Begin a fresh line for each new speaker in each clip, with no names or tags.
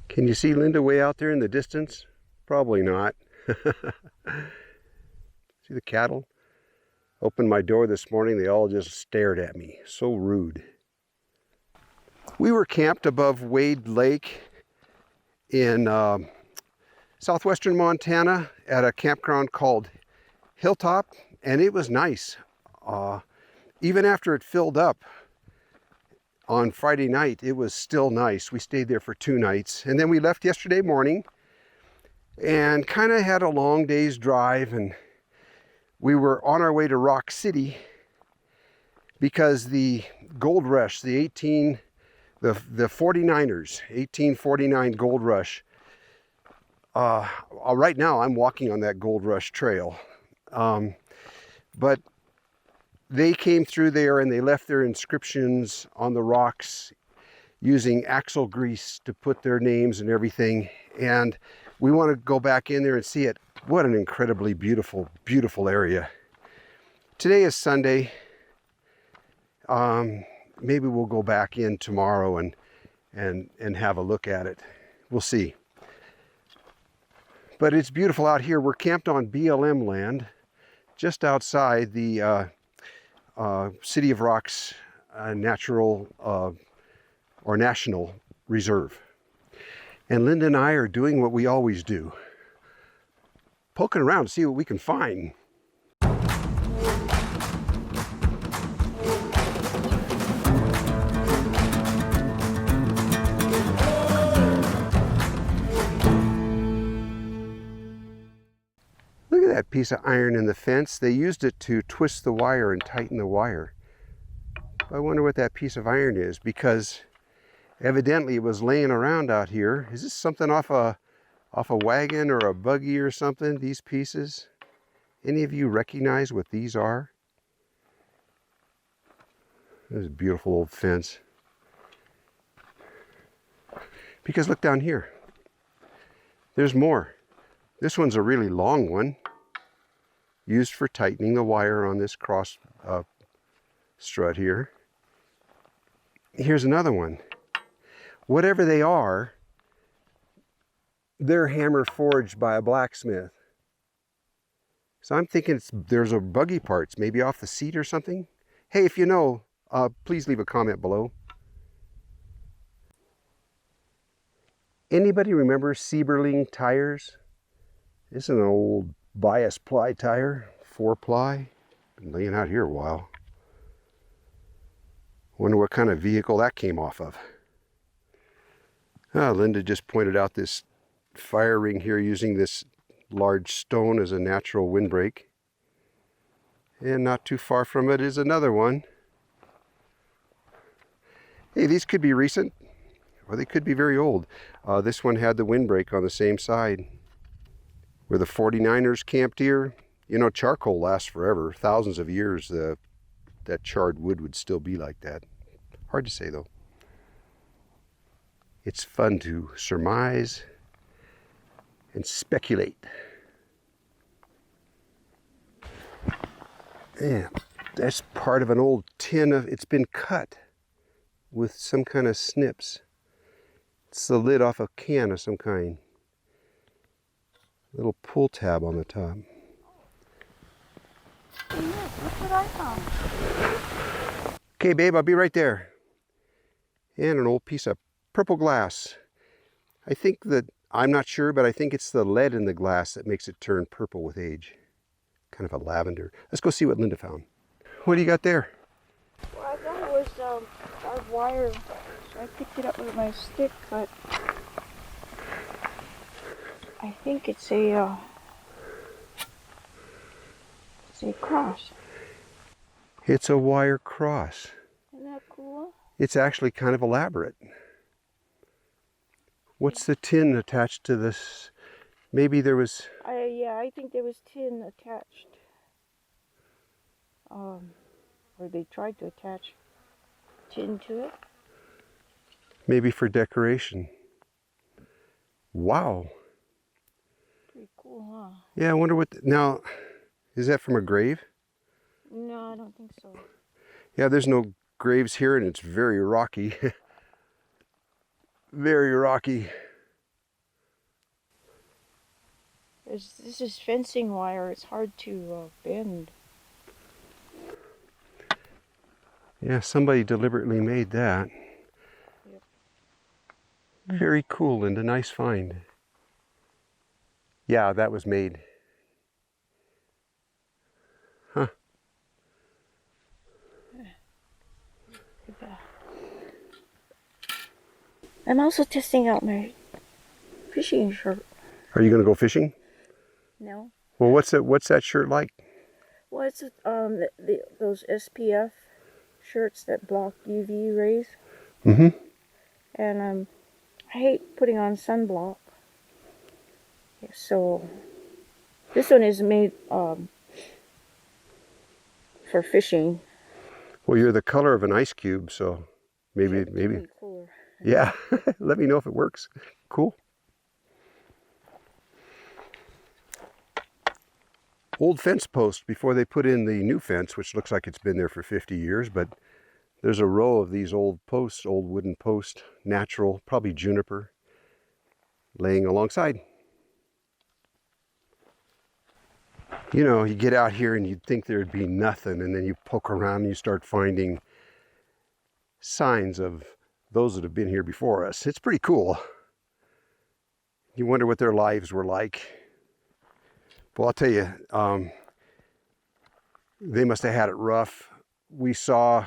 Can you see Linda way out there in the distance? Probably not. See the cattle? Opened my door this morning, they all just stared at me. So rude. We were camped above Wade Lake in southwestern Montana at a campground called Hilltop, and it was nice. Even after it filled up on Friday night, it was still nice. We stayed there for 2 nights, and then we left yesterday morning and kind of had a long day's drive, and we were on our way to Rock City because the gold rush, the 49ers, 1849 gold rush. Right now I'm walking on that gold rush trail. But they came through there and they left their inscriptions on the rocks using axle grease to put their names and everything. And we want to go back in there and see it. What an incredibly beautiful, beautiful area. Today is Sunday. Maybe we'll go back in tomorrow and have a look at it. We'll see. But it's beautiful out here. We're camped on BLM land just outside the City of Rocks Natural or National Reserve. And Linda and I are doing what we always do. Poking around to see what we can find. Look at that piece of iron in the fence. They used it to twist the wire and tighten the wire. I wonder what that piece of iron is, because evidently it was laying around out here. Is this something off a wagon or a buggy or something, these pieces? Any of you recognize what these are? This is a beautiful old fence. Because look down here. There's more. This one's a really long one, used for tightening the wire on this cross strut here. Here's another one. Whatever they are, they're hammer forged by a blacksmith. So I'm thinking there's a buggy parts, maybe off the seat or something. Hey, if you know, please leave a comment below. Anybody remember Sieberling tires? This is an old bias ply tire, 4-ply. Been laying out here a while. Wonder what kind of vehicle that came off of. Linda just pointed out this fire ring here using this large stone as a natural windbreak. And not too far from it is another one. Hey, these could be recent, or they could be very old. This one had the windbreak on the same side. Where the 49ers camped here, you know, charcoal lasts forever. Thousands of years, that charred wood would still be like that. Hard to say, though. It's fun to surmise and speculate. Yeah, that's part of an old tin it's been cut with some kind of snips. It's the lid off a can of some kind. Little pull tab on the top.
Hey, look what I found.
Okay, babe, I'll be right there. And an old piece of purple glass. I think that, I'm not sure, but I think it's the lead in the glass that makes it turn purple with age. Kind of a lavender. Let's go see what Linda found. What do you got there?
Well, I thought it was barbed wire, so I picked it up with my stick, but I think it's a cross.
It's a wire cross.
Isn't that cool?
It's actually kind of elaborate. What's the tin attached to this? Maybe there was...
Yeah, I think there was tin attached. Or they tried to attach tin to it.
Maybe for decoration. Wow.
Pretty cool, huh?
Yeah, I wonder what... Now, is that from a grave?
No, I don't think so.
Yeah, there's no graves here, and it's very rocky. Very rocky.
This is fencing wire. It's hard to bend.
Yeah, somebody deliberately made that.
Yep.
Very cool and a nice find. Yeah, that was made. Huh.
I'm also testing out my fishing shirt.
Are you going to go fishing?
No.
Well, what's that shirt like?
Well, it's those SPF shirts that block UV rays.
Mm-hmm.
And I hate putting on sunblock. So this one is made for fishing.
Well, you're the color of an ice cube, so maybe.
Cooler.
Yeah, let me know if it works. Cool. Old fence post before they put in the new fence, which looks like it's been there for 50 years, but there's a row of these old posts, old wooden posts, natural, probably juniper, laying alongside. You know, you get out here and you'd think there'd be nothing, and then you poke around and you start finding signs of those that have been here before us. It's pretty cool. You wonder what their lives were like. Well, I'll tell you, they must have had it rough. We saw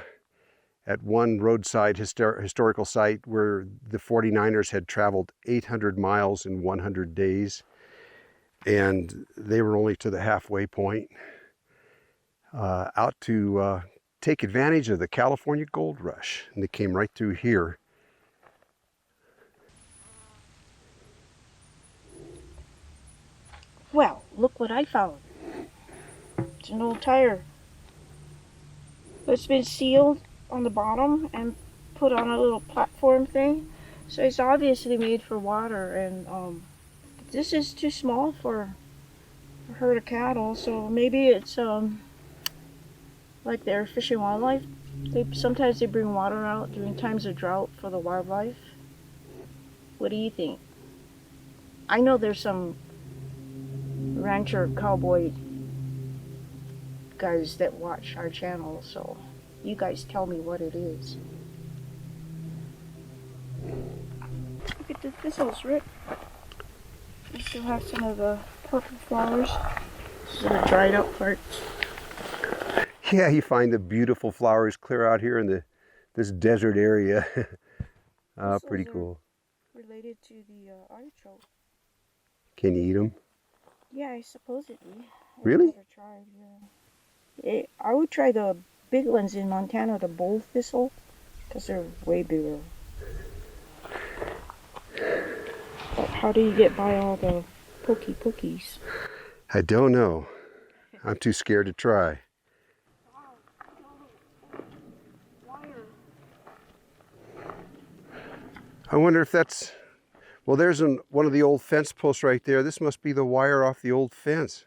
at one roadside historical site where the 49ers had traveled 800 miles in 100 days, and they were only to the halfway point, out to take advantage of the California gold rush, and they came right through here.
Well, look what I found. It's an old tire. It's been sealed on the bottom and put on a little platform thing. So it's obviously made for water, and this is too small for a herd of cattle. So maybe it's like their Fish and Wildlife. Sometimes they bring water out during times of drought for the wildlife. What do you think? I know there's some rancher cowboy guys that watch our channel, so you guys tell me what it is. Look at the thistles, Rick. We still have some of the purple flowers. This is the dried up parts.
Yeah, you find the beautiful flowers clear out here in this desert area. Pretty cool.
Related to the artichoke.
Can you eat them?
Yeah, I supposedly.
Really?
I've never tried, yeah. I would try the big ones in Montana, the bull thistle, because they're way bigger. But how do you get by all the pookies?
I don't know. I'm too scared to try. I wonder if that's... Well, there's one of the old fence posts right there. This must be the wire off the old fence.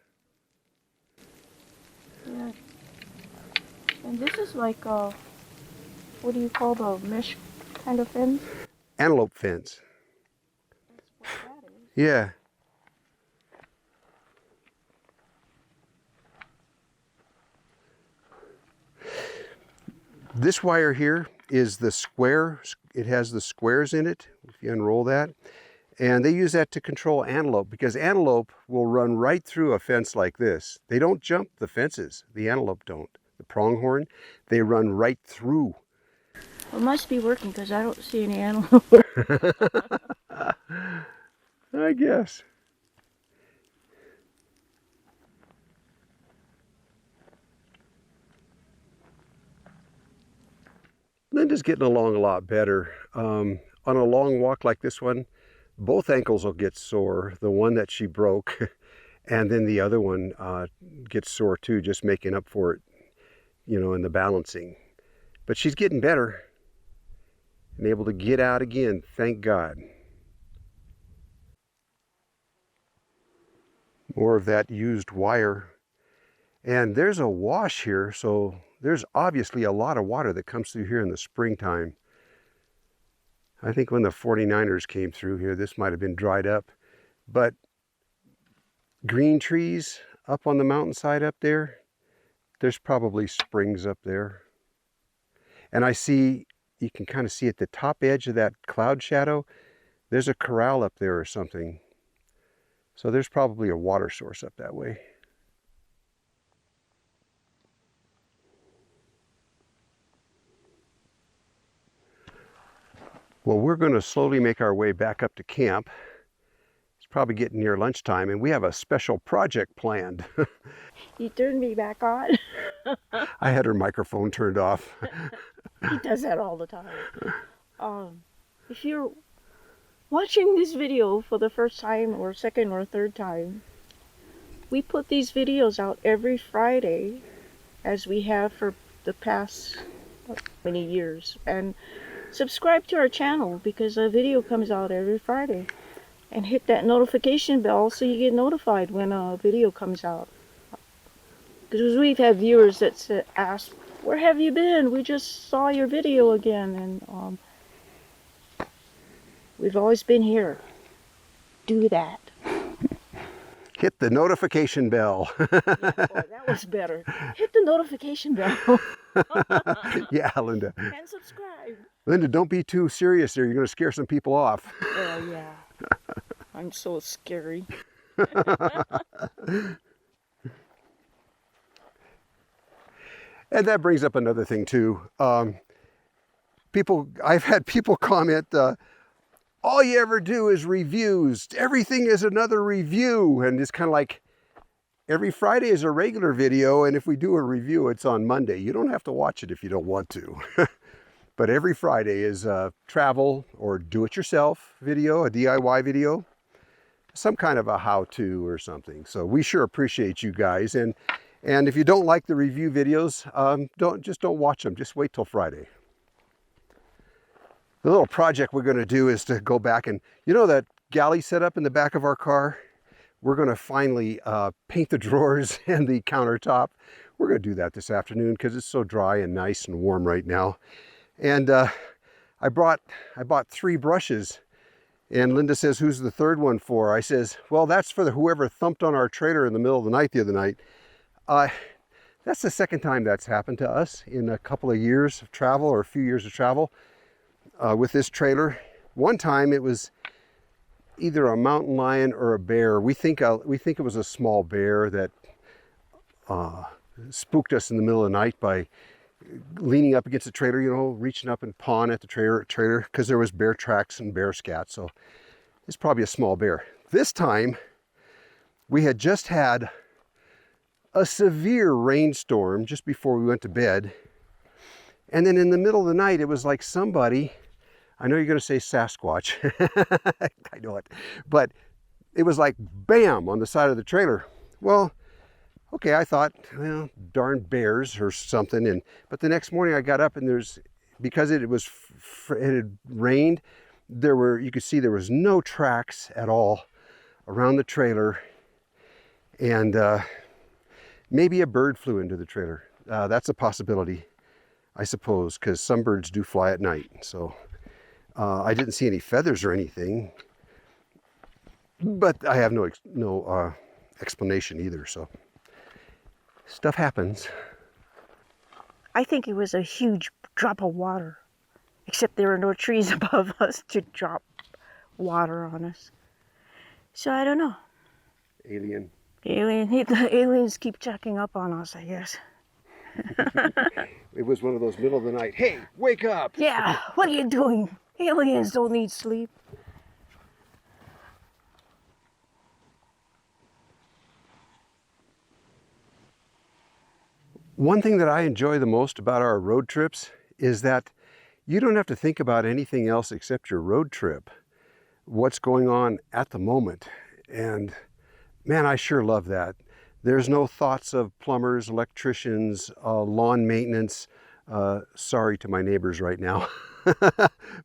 Yeah. And this is like a... What do you call the mesh kind of fence?
Antelope fence.
That's what that is.
Yeah. This wire here is the square. It has the squares in it, if you unroll that. And they use that to control antelope, because antelope will run right through a fence like this. They don't jump the fences. The antelope don't. The pronghorn, they run right through.
It must be working because I don't see any animal.
I guess. Linda's getting along a lot better. On a long walk like this one, both ankles will get sore. The one that she broke, and then the other one gets sore too, just making up for it, you know, in the balancing. But she's getting better and able to get out again, thank God. More of that used wire. And there's a wash here, so there's obviously a lot of water that comes through here in the springtime. I think when the 49ers came through here, this might have been dried up. But green trees up on the mountainside up there. There's probably springs up there. And I see, you can kind of see at the top edge of that cloud shadow, there's a corral up there or something. So there's probably a water source up that way. Well, we're going to slowly make our way back up to camp. It's probably getting near lunchtime, and we have a special project planned.
You turned me back on.
I had her microphone turned off.
He does that all the time. If you're watching this video for the first time or second or third time, we put these videos out every Friday, as we have for the past many years. And subscribe to our channel, because a video comes out every Friday. And hit that notification bell so you get notified when a video comes out. Because we've had viewers that ask, "Where have you been? We just saw your video again." And we've always been here. Do that.
Hit the notification bell.
Yeah, boy, that was better. Hit the notification bell.
Yeah, Linda.
And subscribe.
Linda, don't be too serious there. You're going to scare some people off.
Oh, yeah. I'm so scary.
And that brings up another thing too. I've had people comment, all you ever do is reviews. Everything is another review. And it's kind of like every Friday is a regular video. And if we do a review, it's on Monday. You don't have to watch it if you don't want to. But every Friday is a travel or do-it-yourself video, a DIY video, some kind of a how-to or something. So we sure appreciate you guys. And if you don't like the review videos, don't watch them. Just wait till Friday. The little project we're going to do is to go back and, you know, that galley set up in the back of our car? We're going to finally paint the drawers and the countertop. We're going to do that this afternoon because it's so dry and nice and warm right now. And I bought 3 brushes. And Linda says, "Who's the third one for?" I says, "Well, that's for whoever thumped on our trailer in the middle of the night the other night." That's the second time that's happened to us in a couple of years of travel, or a few years of travel with this trailer. One time it was either a mountain lion or a bear. We think it was a small bear that spooked us in the middle of the night by leaning up against the trailer, you know, reaching up and pawing at the trailer, because there was bear tracks and bear scat. So it's probably a small bear. This time we had just had a severe rainstorm just before we went to bed. And then in the middle of the night, it was like somebody, I know you're going to say Sasquatch. I know it. But it was like bam on the side of the trailer. Well, okay, I thought, well, darn bears or something. But the next morning I got up, and because it had rained, you could see there was no tracks at all around the trailer. And maybe a bird flew into the trailer. That's a possibility, I suppose, because some birds do fly at night. So I didn't see any feathers or anything, but I have no explanation either. So stuff happens.
I think it was a huge drop of water, except there were no trees above us to drop water on us. So I don't know.
Alien.
The aliens keep checking up on us, I guess.
It was one of those middle of the night, "Hey, wake up!"
Yeah, what are you doing? Aliens don't need sleep.
One thing that I enjoy the most about our road trips is that you don't have to think about anything else except your road trip, what's going on at the moment. And man, I sure love that. There's no thoughts of plumbers, electricians, lawn maintenance. Sorry to my neighbors right now.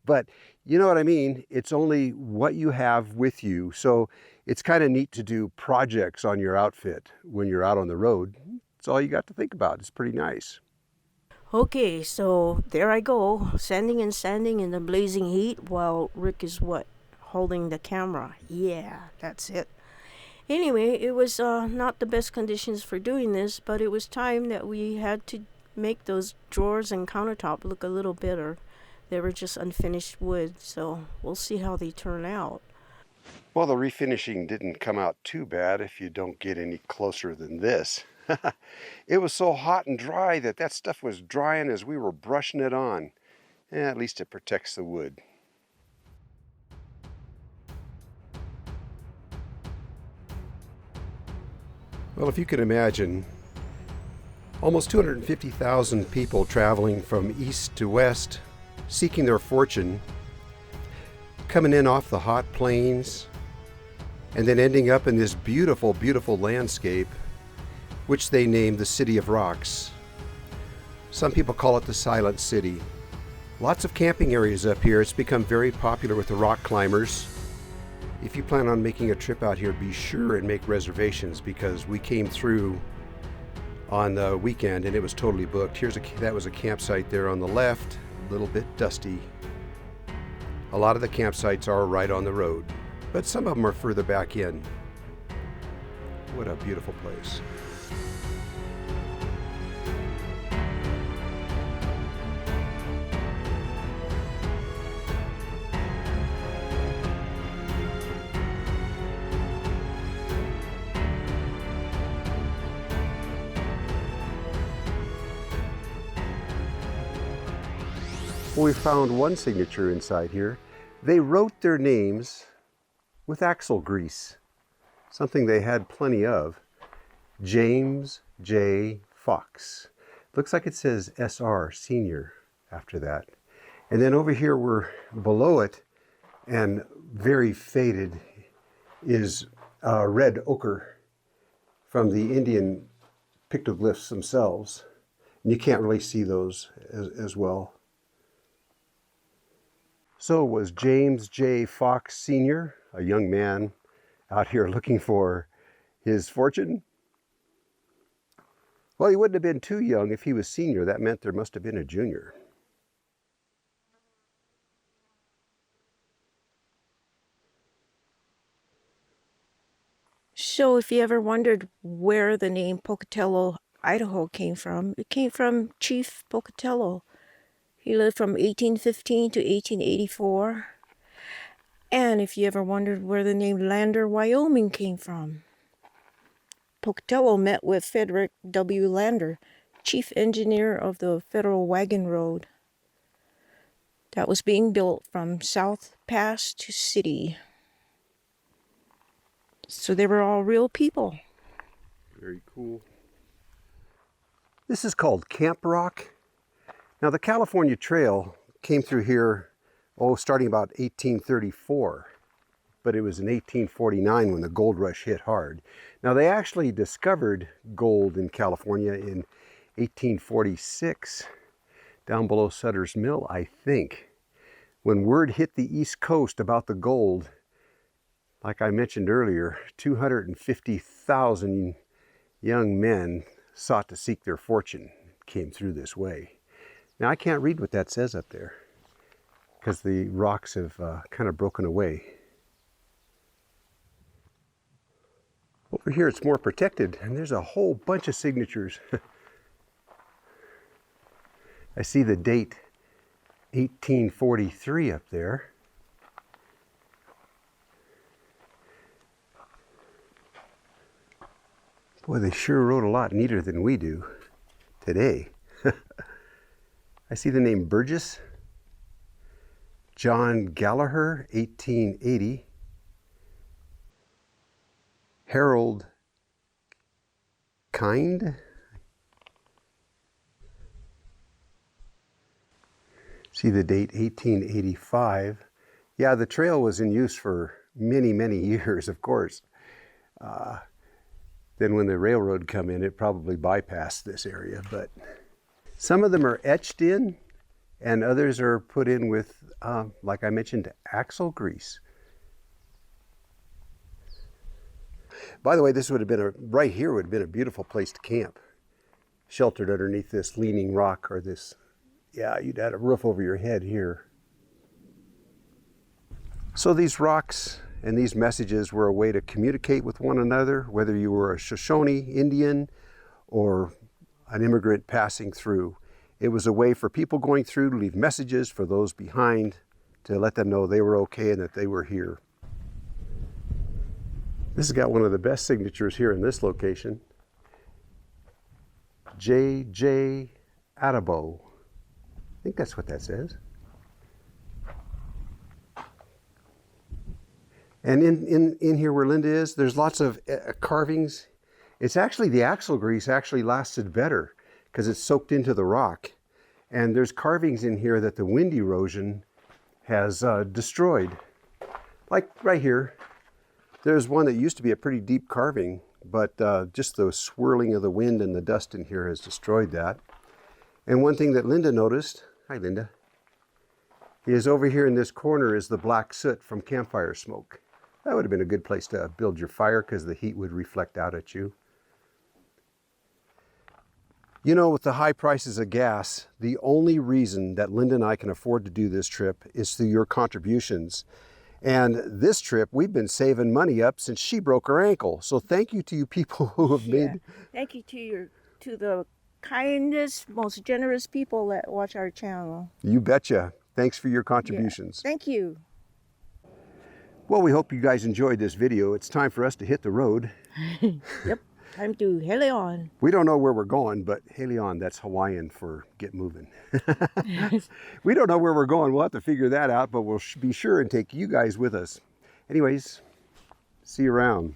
But you know what I mean? It's only what you have with you. So it's kind of neat to do projects on your outfit when you're out on the road. It's all you got to think about. It's pretty nice.
Okay, so there I go, standing in the blazing heat while Rick is holding the camera. Yeah, that's it. Anyway, it was not the best conditions for doing this, but it was time that we had to make those drawers and countertop look a little better. They were just unfinished wood, so we'll see how they turn out.
Well, the refinishing didn't come out too bad if you don't get any closer than this. It was so hot and dry that stuff was drying as we were brushing it on. At least it protects the wood. Well, if you can imagine, almost 250,000 people traveling from east to west, seeking their fortune, coming in off the hot plains, and then ending up in this beautiful, beautiful landscape, which they named the City of Rocks. Some people call it the Silent City. Lots of camping areas up here. It's become very popular with the rock climbers. If you plan on making a trip out here, be sure and make reservations, because we came through on the weekend and it was totally booked. That was a campsite there on the left, a little bit dusty. A lot of the campsites are right on the road, but some of them are further back in. What a beautiful place. Well, we found one signature inside here. They wrote their names with axle grease, something they had plenty of. James J. Fox. Looks like it says SR, Senior, after that. And then over here, we're below it, and very faded, is red ochre from the Indian pictoglyphs themselves. And you can't really see those as well. So was James J. Fox Sr., a young man out here looking for his fortune? Well, he wouldn't have been too young if he was senior. That meant there must have been a junior.
So if you ever wondered where the name Pocatello, Idaho came from, it came from Chief Pocatello. He lived from 1815 to 1884. And if you ever wondered where the name Lander, Wyoming came from, Pocatello met with Frederick W. Lander, chief engineer of the Federal Wagon Road that was being built from South Pass to City. So they were all real people.
Very cool. This is called Camp Rock. Now, the California Trail came through here, starting about 1834, but it was in 1849 when the gold rush hit hard. Now, they actually discovered gold in California in 1846, down below Sutter's Mill, I think. When word hit the East Coast about the gold, like I mentioned earlier, 250,000 young men sought to seek their fortune, came through this way. Now, I can't read what that says up there because the rocks have kind of broken away. Over here, it's more protected, and there's a whole bunch of signatures. I see the date 1843 up there. Boy, they sure wrote a lot neater than we do today. I see the name Burgess, John Gallagher, 1880, Harold Kind, see the date 1885. Yeah, the trail was in use for many, many years, of course. Then when the railroad come in, it probably bypassed this area, but some of them are etched in, and others are put in with, like I mentioned, axle grease. By the way, this would have been right here would have been a beautiful place to camp, sheltered underneath this leaning rock or this, yeah, you'd had a roof over your head here. So these rocks and these messages were a way to communicate with one another, whether you were a Shoshone Indian or an immigrant passing through. It was a way for people going through to leave messages for those behind, to let them know they were okay and that they were here. This has got one of the best signatures here in this location. J.J. Idaho. I think that's what that says. And in here where Linda is, there's lots of carvings. It's actually, the axle grease actually lasted better because it's soaked into the rock. And there's carvings in here that the wind erosion has destroyed. Like right here, there's one that used to be a pretty deep carving, but just the swirling of the wind and the dust in here has destroyed that. And one thing that Linda noticed, hi Linda, is over here in this corner is the black soot from campfire smoke. That would have been a good place to build your fire because the heat would reflect out at you. You know, with the high prices of gas, the only reason that Linda and I can afford to do this trip is through your contributions. And this trip, we've been saving money up since she broke her ankle. So thank you to you people who have made...
Thank you to the kindest, most generous people that watch our channel.
You betcha. Thanks for your contributions.
Yeah. Thank you.
Well, we hope you guys enjoyed this video. It's time for us to hit the road.
Yep. Time to heli on.
We don't know where we're going, but heli on, that's Hawaiian for get moving. We don't know where we're going. We'll have to figure that out, but we'll be sure and take you guys with us. Anyways, see you around.